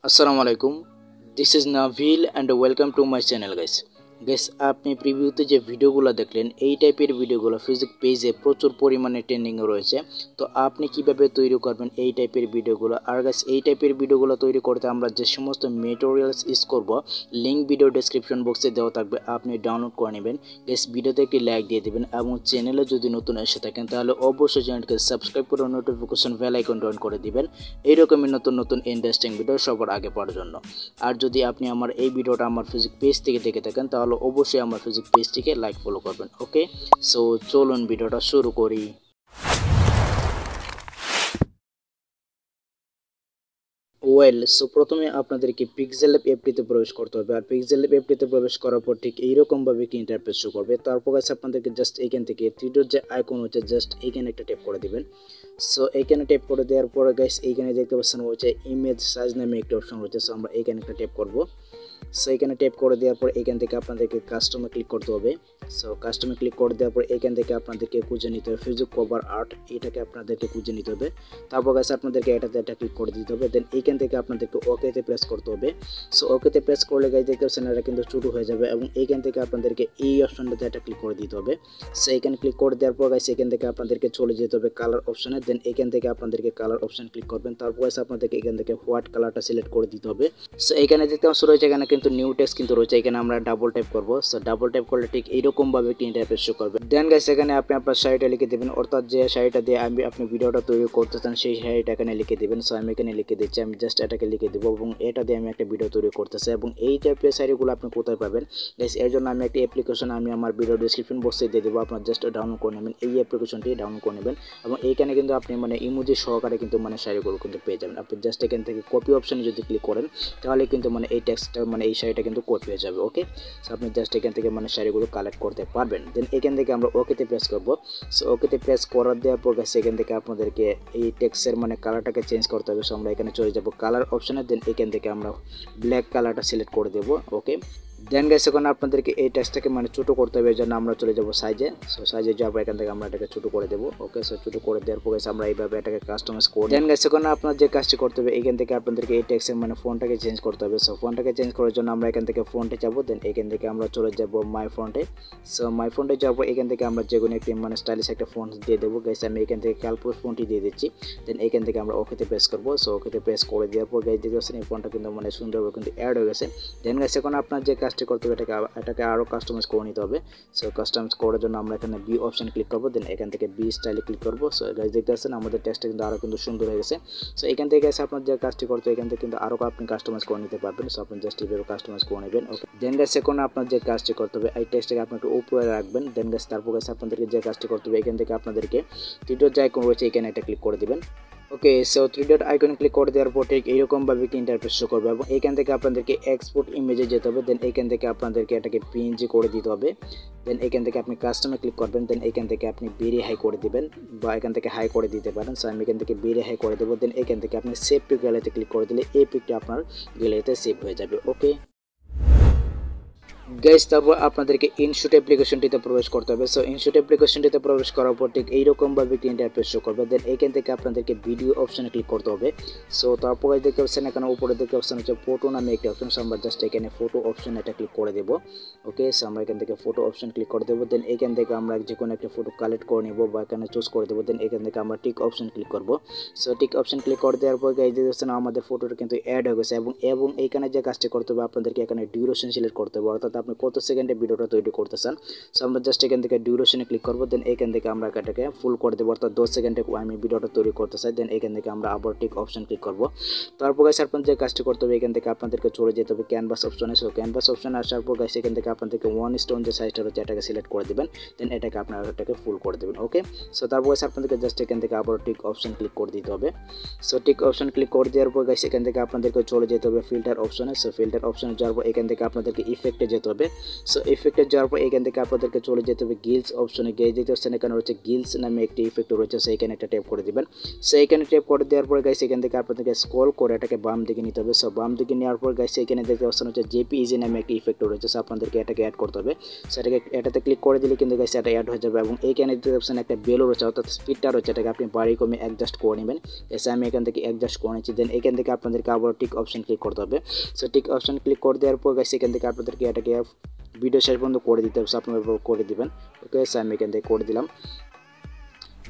আসসালামু আলাইকুম, this is Neville and welcome to my channel guys আপনি প্রিভিউতে যে ভিডিওগুলো দেখলেন এই টাইপের ভিডিওগুলো ফেসবুক পেজে প্রচুর পরিমাণে ট্রেন্ডিংয়ে রয়েছে। তো আপনি কিভাবে তৈরি করবেন এই টাইপের ভিডিওগুলো। আর গাইস এই টাইপের ভিডিওগুলো তৈরি করতে আমরা যে সমস্ত ম্যাটেরিয়ালস ইউজ করব লিঙ্ক ভিডিও ডেসক্রিপশন বক্সে দেওয়া থাকবে, আপনি ডাউনলোড করে নেবেন। গাইস ভিডিওতে একটি লাইক দিয়ে দেবেন এবং চ্যানেলে যদি নতুন এসে থাকেন তাহলে অবশ্যই চ্যানেলকে সাবস্ক্রাইব করে নোটিফিকেশন বেল আইকন অন করে দিবেন এইরকমই নতুন নতুন ইন্টারেস্টিং ভিডিও সবার আগে পাওয়ার জন্য। আর যদি আপনি আমার এই ভিডিওটা আমার ফেসবুক পেজ থেকে দেখে থাকেন তাহলে অবশ্যই আমার ফেসবুক পেজটিকে লাইক ফলো করবেন। ওকে, সো চলুন ভিডিওটা শুরু করি। সো প্রথমে আপনাদেরকে পিক্সেল ল্যাব অ্যাপটিতে প্রবেশ করতে হবে। আর পিক্সেল ল্যাব অ্যাপটিতে প্রবেশ করার পর ঠিক এইরকমভাবে একটি ইন্টারফেস শো করবে। তারপর কাছে আপনাদেরকে জাস্ট এইখান থেকে থ্রিডোর যে আইকন হচ্ছে জাস্ট এইখানে একটা ট্যাপ করে দিবেন। সো এইখানে ট্যাপ করে দেওয়ার পরে গাইস এইখানে দেখতে পাচ্ছেন হচ্ছে ইমেজ সাইজ নামে একটা অপশন রয়েছে। সো আমরা এইখানে একটা ট্যাপ করব। সো এখানে ট্যাপ করে দেওয়ার পর এখান থেকে আপনাদেরকে কাস্টমে ক্লিক করতে হবে। সো কাস্টমে ক্লিক করে দেওয়ার পর এখান থেকে আপনাদেরকে খুঁজে নিতে হবে ফেসবুক কভার আর্ট, এটাকে আপনাদেরকে খুঁজে নিতে হবে। তারপর গাইস আপনাদেরকে এটা ক্লিক করে দিতে হবে। দেন এইখান থেকে আপনাদেরকে ওকেতে প্রেস করতে হবে। সো ওকেতে প্রেস করলে গাইস দেখতে পাচ্ছেন এটা কিন্তু ছোটো হয়ে যাবে এবং এইখান থেকে আপনাদেরকে এই অপশনটাতে এটা ক্লিক করে দিতে হবে। সো এখানে ক্লিক করে দেওয়ার পর গাইস এখান থেকে আপনাদেরকে চলে যেতে হবে কালার অপশনে। দেন এখান থেকে আপনাদেরকে কালার অপশন ক্লিক করবেন। তারপর গাইস আপনাদেরকে এখান থেকে হোয়াইট কালারটা সিলেক্ট করে দিতে হবে। সো এখানে দেখতে পাচ্ছেন রয়েছে এখানে কিন্তু নিউ টেক্সট কিন্তু রয়েছে, এখানে আমরা ডাবল টাইপ করব। সো ডাবল টাইপ করলে ঠিক এইরকম ভাবে একটি ইন্টারফেস শো করবে। দেন গাইস এখানে আপনি আপনার শাড়িটা লিখে দেবেন, অর্থাৎ যে শাড়িটা দিয়ে আপনি ভিডিওটা তৈরি করতে চান সেই শাড়িটা এখানে লিখে দেবেন। সো আমি এখানে লিখে দিচ্ছি, আমি জাস্ট এটাকে লিখে দেবো এবং এটা দিয়ে আমি একটা ভিডিও তৈরি করতেছি। এবং এই টাইপের শাড়িগুলো আপনি কোথায় পাবেন গাইস, এর জন্য আমি একটা অ্যাপ্লিকেশন আমি আমার ভিডিও ডেসক্রিপশন বক্সে দিয়ে দেবো, আপনার জাস্ট ডাউনলোড করে নেবেন। এই অ্যাপ্লিকেশনটি ডাউনলোড করে নেবেন এবং এইখানে কিন্তু আপনি ইমোজি সহকারে কিন্তু শাড়িগুলো কিন্তু পেয়ে যাবেন। আপনি জাস্ট এখান থেকে কপি অপশনে যদি ক্লিক করেন তাহলে কিন্তু এই টেক্সটটা এই শাড়িটা কিন্তু কপি হয়ে যাবে। ওকে, সো আপনি জাস্ট এখান থেকে শাড়িগুলো কালেক্ট করতে পারবেন। দেন এখান থেকে আমরা ওকেতে প্রেস করব। সো ওকেতে প্রেস করার দেওয়ার পর এখান থেকে আপনাদেরকে এই টেক্সটের কালারটাকে চেঞ্জ করতে হবে। সো আমরা এখানে চলে যাব কালার অপশনে। দেন এখান থেকে আমরা ব্ল্যাক কালারটা সিলেক্ট করে দেব। ওকে, দেন গাইস এখন আপনাদেরকে এই টেক্সটটাকে ছোটো করতে হবে, এর জন্য আমরা চলে যাব সাইজে। সো সাইজে যাবো, এখান থেকে আমরা এটাকে ছোটো করে দেবো। ওকে, সো ছোটো করে দেওয়ার পর আমরা এইভাবে এটাকে কাস্টমাইজ করি। দেন গাইস এখন আপনার যে কাজটি করতে হবে এখান থেকে আপনাদেরকে এই টেক্সটের ফন্টটাকে চেঞ্জ করতে হবে। সো ফন্টটাকে চেঞ্জ করার জন্য আমরা এখান থেকে ফন্টে যাবো। দেন এখান থেকে আমরা চলে যাব মাই ফন্টে। সো মাই ফন্টে যাবো, এখান থেকে আমরা যে কোনো একটি স্টাইলিশ একটা ফন্ট দিয়ে দেবো। গাইস আমি এখান থেকে ক্যালপোস ফন্টটি দিয়ে দিচ্ছি। দেন এখান থেকে আমরা ওকেতে প্রেস করবো। সো ওকেতে প্রেস করে দেওয়ার পর গাইস দেখতে পাচ্ছেন এই ফন্টটা কিন্তু সুন্দরভাবে কিন্তু অ্যাড হয়ে গেছে। দেন গাইস এখন আপনার যে কাজটি করতে হবে এটাকে আরও কাস্টমাইজ করে নিতে হবে। সো কাস্টমাইজ করার জন্য আমরা এখানে বি অপশন ক্লিক করবো। দেন এখান থেকে বি স্টাইলে ক্লিক করবো। সো গাইস দেখতে পাচ্ছেন আমাদের টেক্সটটা কিন্তু আরও কিন্তু সুন্দর হয়ে গেছে। সো এখান থেকে গাইস আপনার যে কাজটি করতে হবে এখান থেকে কিন্তু আরও আপনি কাস্টমাইজ করে নিতে পারবেন। সো আপনি জাস্ট এইভাবে কাস্টমাইজ করে নেবেন। ওকে, দেন গাইস এখন আপনার যে কাজটি করতে হবে এই টেক্সটটাকে আপনি একটু উপরে রাখবেন। দেন গাইস তারপর গাইস আপনাদেরকে যে কাজটি করতে হবে এখান থেকে আপনাদেরকে থ্রি যে আইকন রয়েছে এখানে এটা ক্লিক করে দিবেন। ওকে, সো থ্রি ডট আইকনে ক্লিক করে দেওয়ার পর ঠিক এইরকমভাবে একটি ইন্টারফেস শো করবে এবং এখান থেকে আপনাদেরকে এক্সপোর্ট ইমেজে যেতে হবে। দেন এখান থেকে আপনাদেরকে এটাকে পিএনজি করে দিতে হবে। দেন এখান থেকে আপনি কাস্টমে ক্লিক করবেন। দেন এখান থেকে আপনি ভেরি হাই করে দিবেন বা এখান থেকে হাই করে দিতে পারেন। সো আমি এখান থেকে ভেরি হাই করে দেবো। দেন এখান থেকে আপনি সেভ টু গ্যালারিতে ক্লিক করে দিলে এই পিকটা আপনার গ্যালারিতে সেভ হয়ে যাবে। ওকে গাইস, তারপর আপনাদেরকে ইনশুট অ্যাপ্লিকেশনটিতে প্রবেশ করতে হবে। সো ইনশুট অ্যাপ্লিকেশনটিতে প্রবেশ করার পর ঠিক এইরকমভাবে একটি ইন্টারফেস শো করবে। দেন এখান থেকে আপনাদেরকে ভিডিও অপশনে ক্লিক করতে হবে। সো তারপরে দেখতে পাচ্ছেন এখানে উপরে দেখতে পাচ্ছেন হচ্ছে ফটো নামে একটি অপশন। সো আমরা জাস্ট এখানে ফটো অপশন এটা ক্লিক করে দেবো। ওকে, সো আমরা এখান থেকে ফটো অপশন ক্লিক করে দেবো। দেন এখান থেকে আমরা যে কোনো একটা ফটো কালেক্ট করে নেবো বা এখানে চুজ করে দেবো। দেন এখান থেকে আমরা টিক অপশন ক্লিক করবো। সো টিক অপশন ক্লিক করে দেওয়ার পর গাইস দেখতে পাচ্ছেন আমাদের ফটোটা কিন্তু অ্যাড হয়ে গেছে এবং এইখানে যে কাজটি করতে হবে আপনাদেরকে এখানে ডিউরেশন সিলেক্ট করতে হবে, অর্থাৎ আপনি কত সেকেন্ডে ভিডিওটা তৈরি করতে চান। সো আমরা জাস্ট এখান থেকে ডিউরেশনে ক্লিক করবো। দেন এখান থেকে আমরা এটাকে ফুল করে দেবো, অর্থাৎ 10 সেকেন্ডে আমি ভিডিওটা তৈরি করতে চাই। দেন এখান থেকে আমরা আবার টিক অপশন ক্লিক করবো। তারপর গাইস আপনার যে কাজটি করতে হবে এখান থেকে আপনাদেরকে চলে যেতে হবে ক্যানভাস অপশনে। সো ক্যানভাস অপশনে আসার পর গাইস এখান থেকে আপনাদেরকে 1:1 যে সাইজটা রয়েছে এটাকে সিলেক্ট করে দেবেন। দেন এটাকে আপনারা এটাকে ফুল করে দেবেন। ওকে, সো তারপর গাইস আপনাদেরকে জাস্ট এখান থেকে আবার টিক অপশন ক্লিক করে দিতে হবে। সো টিক অপশন ক্লিক করে দেওয়ার পর গাইস এখান থেকে আপনাদেরকে চলে যেতে হবে ফিল্টার অপশনে। সো ফিল্টার অপশনে যাওয়ার পর এখান থেকে আপনাদেরকে ইফেক্টে যেতে করতে হবে। সো ইফেক্টে যাওয়ার পর এখান থেকে আপনাদেরকে চলে যেতে হবে গিলস অপশনে। গিয়ে দিতে হচ্ছে এখানে রয়েছে গিলস নামে একটি ইফেক্ট রয়েছে, সো এখানে একটা ট্যাপ করে দিবেন। সো এখানে ট্যাপ করে দেওয়ার পর গাইস এখান থেকে আপনাদেরকে স্ক্রল করে এটাকে বাম দিকে নিতে হবে। সো বাম দিকে নেওয়ার পর গাইস এখানে দেখতে পাচ্ছেন হচ্ছে জেপিইজি নামে একটি ইফেক্ট রয়েছে, সো আপনাদেরকে এটাকে অ্যাড করতে হবে। সো এটাতে ক্লিক করে দিলে কিন্তু গাইস এটা অ্যাড হয়ে যাবে এবং এইখানে দেখতে পাচ্ছেন একটা বেলও রয়েছে অর্থাৎ স্পিডটা রয়েছে, এটাকে আপনি বাড়ি কমে অ্যাডজাস্ট করে নেবেন। এসে আমি এখান থেকে অ্যাডজাস্ট করে নিচ্ছি। দেন এখান থেকে আপনাদেরকে আবার টিক অপশন ক্লিক করতে হবে। সো টিক অপশন ক্লিক করে দেওয়ার পর গাইস এখান থেকে আপনাদেরকে এটাকে ভিডিও শেষ পর্যন্ত করে দিতে হবে, আপনারা করে দিবেন। ওকে, সো আমি এখান থেকে করে দিলাম।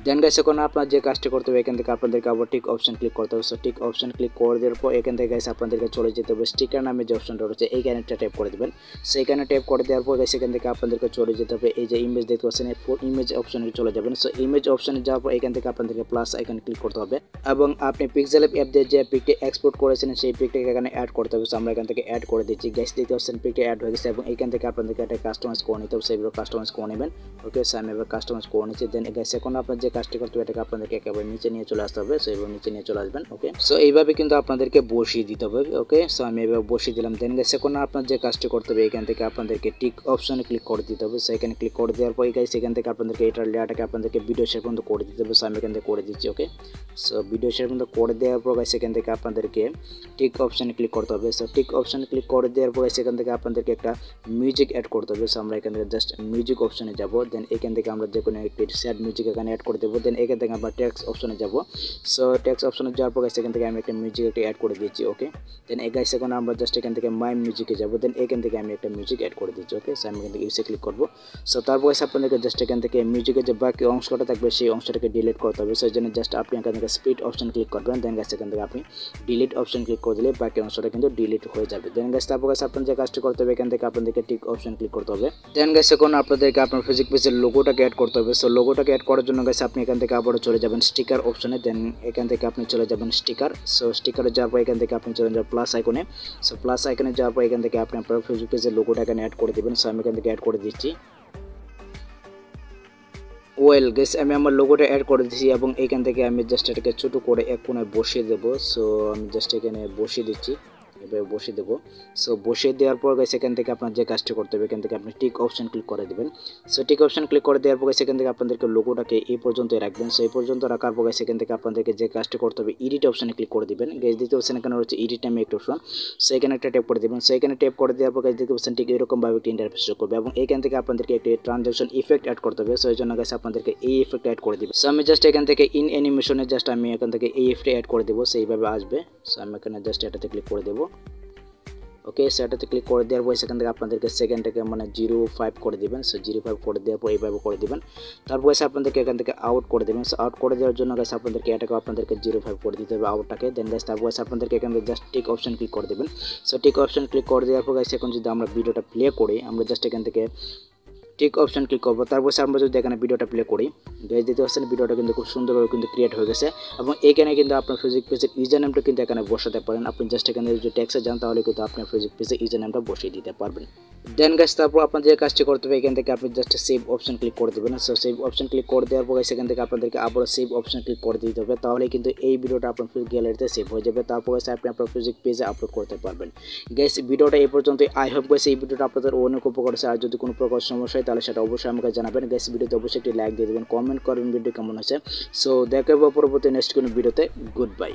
দেন গাইস এখন আপনার যে কাজটি করতে হবে এখান থেকে আপনাদেরকে আবার টিক অপশন ক্লিক করতে হবে। সো টিক অপশন ক্লিক করে দেওয়ার পর এখান থেকে গাইস আপনাদেরকে চলে যেতে হবে স্টিকার নামে যে অপশনটা রয়েছে এইখানে একটা ট্যাপ করে দেবেন। সেইখানে ট্যাপ করে দেওয়ার পর গাইস এখান থেকে আপনাদেরকে চলে যেতে হবে এই যে ইমেজ দেখতে পাচ্ছেন এই ইমেজ অপশনে চলে যাবেন। সো ইমেজ অপশনে যাওয়ার পর এখান থেকে আপনাদেরকে প্লাস আইকন ক্লিক করতে হবে এবং আপনি পিক্সেল অ্যাপ দিয়ে যে পিকটি এক্সপোর্ট করেছেন সেই পিকটাকে এখানে অ্যাড করতে হবে। সো আমরা এখান থেকে অ্যাড করে দিচ্ছি। গাইস দেখতে পাচ্ছেন পিকটি অ্যাড হয়ে গেছে এবং এখান থেকে আপনাদেরকে এটা কাস্টমাইজ করে নিতে হবে। সেইভাবে কাস্টমাইজ করে নেবেন। ওকে, সো আমি এবার কাস্টমাইজ করে নিচ্ছি। দেন গাইস এখন আপনার যে কাজটি করতে হবে এটাকে আপনাদেরকে একেবারে নিচে নিয়ে চলে আসতে হবে। সো এইভাবে নিচে নিয়ে চলে আসবেন। ওকে, সো এইভাবে কিন্তু আপনাদেরকে বসিয়ে দিতে হবে। ওকে, সো আমি এভাবে বসিয়ে দিলাম। দেন গাইস এখন আপনার যে কাজটি করতে হবে এখান থেকে আপনাদেরকে টিক অপশনে ক্লিক করে দিতে হবে। সো এখানে ক্লিক করে দেওয়ার পর গাইস এখান থেকে আপনাদেরকে এটার লেয়ারটাকে আপনাদেরকে ভিডিও শেয়ার পর্যন্ত করে দিতে হবে। সো আমি এখান থেকে করে দিচ্ছি। ওকে, সো ভিডিও শেয়ার পর্যন্ত করে দেওয়ার পর গাইস এখান থেকে আপনাদেরকে টিক অপশনে ক্লিক করতে হবে। সো টিক অপশনে ক্লিক করে দেওয়ার পর গাইস এখান থেকে আপনাদেরকে একটা মিউজিক অ্যাড করতে হবে। সো আমরা এখান থেকে জাস্ট মিউজিক অপশনে যাব। দেন এখান থেকে আমরা যে কোনো একটি স্যাড মিউজিক এখানে অ্যাড করে দেবো। দেন এখান থেকে আমরা টেক্সট অপশনে যাব। সো টেক্সট অপশনে যাওয়ার পর গাইস এখান থেকে আমি একটা মিউজিক একটা অ্যাড করে দিচ্ছি। ওকে, দেন এই গাইস এখন আমরা জাস্ট এখান থেকে মাই মিউজিকে যাব। দেন এখান থেকে আমি একটা মিউজিক অ্যাড করে দিচ্ছি। ওকে, সো আমি এখান থেকে ইউসে ক্লিক করব। সো তারপর গাইস আপনাদেরকে জাস্ট এখান থেকে মিউজিকের যে বাকি অংশটা থাকবে সেই অংশটাকে ডিলিট করতে হবে। সেই জন্য জাস্ট আপনি এখান থেকে স্পিড অপশন ক্লিক করবেন। দেন গাইস এখান থেকে আপনি ডিলিট অপশন ক্লিক করে দিলে বাকি অংশটা কিন্তু ডিলিট হয়ে যাবে। দেন গাইস তারপর গাইস আপনার যে কাজটি করতে হবে এখান থেকে আপনাদেরকে টিক অপশন ক্লিক করতে হবে। দেন গাইস এখন আপনাদেরকে আপনার ফেসবুক পেজের লোগোটাকে অ্যাড করতে হবে। সো লোগোটাকে অ্যাড করার জন্য গাইস আপনি এখান থেকে আবারও চলে যাবেন স্টিকার অপশনে। দেন এখান থেকে আপনি চলে যাবেন স্টিকার। সো স্টিকারে যাওয়ার পর এখান থেকে আপনি চলে যাবেন প্লাস আইকনে। সো প্লাস আইকনে যাওয়ার পর এখান থেকে আপনি আপনার ফেসবুক পেজের লোগোটা এখানে অ্যাড করে দেবেন। সো আমি এখান থেকে অ্যাড করে দিচ্ছি। ওয়েল গাইস আমি আমার লোগোটা অ্যাড করে দিয়েছি এবং এখান থেকে আমি জাস্ট এটাকে ছোটো করে এক কোণায় বসিয়ে দেবো। সো আমি জাস্ট এখানে বসিয়ে দিচ্ছি, এভাবে বসিয়ে দেবো। সো বসিয়ে দেওয়ার পর গাইস এখান থেকে আপনার যে কাজটি করতে হবে এখান থেকে আপনি টিক অপশন ক্লিক করে দেবেন। সো টিক অপশন ক্লিক করে দেওয়ার পর গাইস এখান থেকে আপনাদেরকে লোগোটাকে এই পর্যন্ত রাখবেন। সো এই পর্যন্ত রাখার পর গাইস এখান থেকে আপনাদেরকে যে কাজটি করতে হবে এডিট অপশনে ক্লিক করে দিবেন। গাইস দিতে পাচ্ছেন এখানে হচ্ছে এডিট নামে একটা অপশন। সো এখানে একটা ট্যাপ করে দেবেন। সো এখানে ট্যাপ করে দেওয়ার পর গাইস দেখতে পাচ্ছেন ঠিক এরকমভাবে একটা ইন্টারফেস শো করবে এবং এখান থেকে আপনাদেরকে একটি ট্রানজাকশন ইফেক্ট অ্যাড করতে হবে। সো এই জন্য গাইস আপনাদেরকে এই ইফেক্ট অ্যাড করে দিবেন। সো আমি জাস্ট এখান থেকে ইন অ্যানিমেশনে জাস্ট আমি এখান থেকে এই ইফেক্ট অ্যাড করে দেবো। সো এইভাবে আসবে। সো আমি এখানে জাস্ট এটাতে ক্লিক করে দেবো। ওকে, সেটাতে ক্লিক করে দেওয়ার পর সেখান থেকে আপনাদেরকে সেকেন্ডটাকে মানে 0.5 করে দিবেন। সো 0.5 করে দেওয়ার পর এইভাবে করে দিবেন। তারপর এসে আপনাদেরকে এখান থেকে আউট করে দেবেন। সো আউট করে দেওয়ার জন্য গাইস আপনাদেরকে এটাকে আপনাদেরকে 0.5 করে দিতে হবে আউটটাকে। দেন গাইস তারপর এসে আপনাদেরকে এখান থেকে জাস্ট টিক অপশন ক্লিক করে দেবেন। সো টিক অপশন ক্লিক করে দেওয়ার পর গাইস এখন যদি আমরা ভিডিওটা প্লে করি আমরা জাস্ট এখান থেকে টিক অপশন ক্লিক করবো। তারপর আমরা যদি এখানে ভিডিওটা প্লে করি গাইস দিতে পাচ্ছেন ভিডিওটা কিন্তু খুব সুন্দরভাবে কিন্তু ক্রিয়েট হয়ে গেছে এবং এখানে কিন্তু আপনার ফেসবুক পেজের ইউজার নেমটা কিন্তু এখানে বসাতে পারেন। আপনি জাস্ট এখানে যদি টেক্সটে যান তাহলে কিন্তু আপনার ফেসবুক পেজের ইউজার নেমটা বসিয়ে দিতে পারবেন। দেন গাইস তারপর আপনার যে কাজটি করতে হবে এখান থেকে আপনি জাস্ট সেভ অপশন ক্লিক করে দেবেন। সো সেভ অপশন ক্লিক করে দেওয়ার পর গাইস এখান থেকে আপনাদেরকে আবারও সেভ অপশন ক্লিক করে দিতে হবে। তাহলে কিন্তু এই ভিডিওটা আপনার ফেসবুক গ্যালারিতে সেভ হয়ে যাবে। তারপর গাইস আপনি আপনার ফেসবুক পেজে আপলোড করতে পারবেন। গাইস ভিডিওটা এই পর্যন্তই। আই হোপ গাইস এই ভিডিওটা আপনাদের অনেক উপকার হয়েছে। আর যদি কোনো প্রকার সমস্যা হয় তাহলে সেটা অবশ্যই আমাকে জানাবেন। গাইস ভিডিওতে অবশ্যই একটি লাইক দিয়ে দেবেন, কমেন্ট করবেন ভিডিও কেমন হয়েছে। সো দেখা হবে পরবর্তী নেক্সট কোনো ভিডিওতে। Good bye.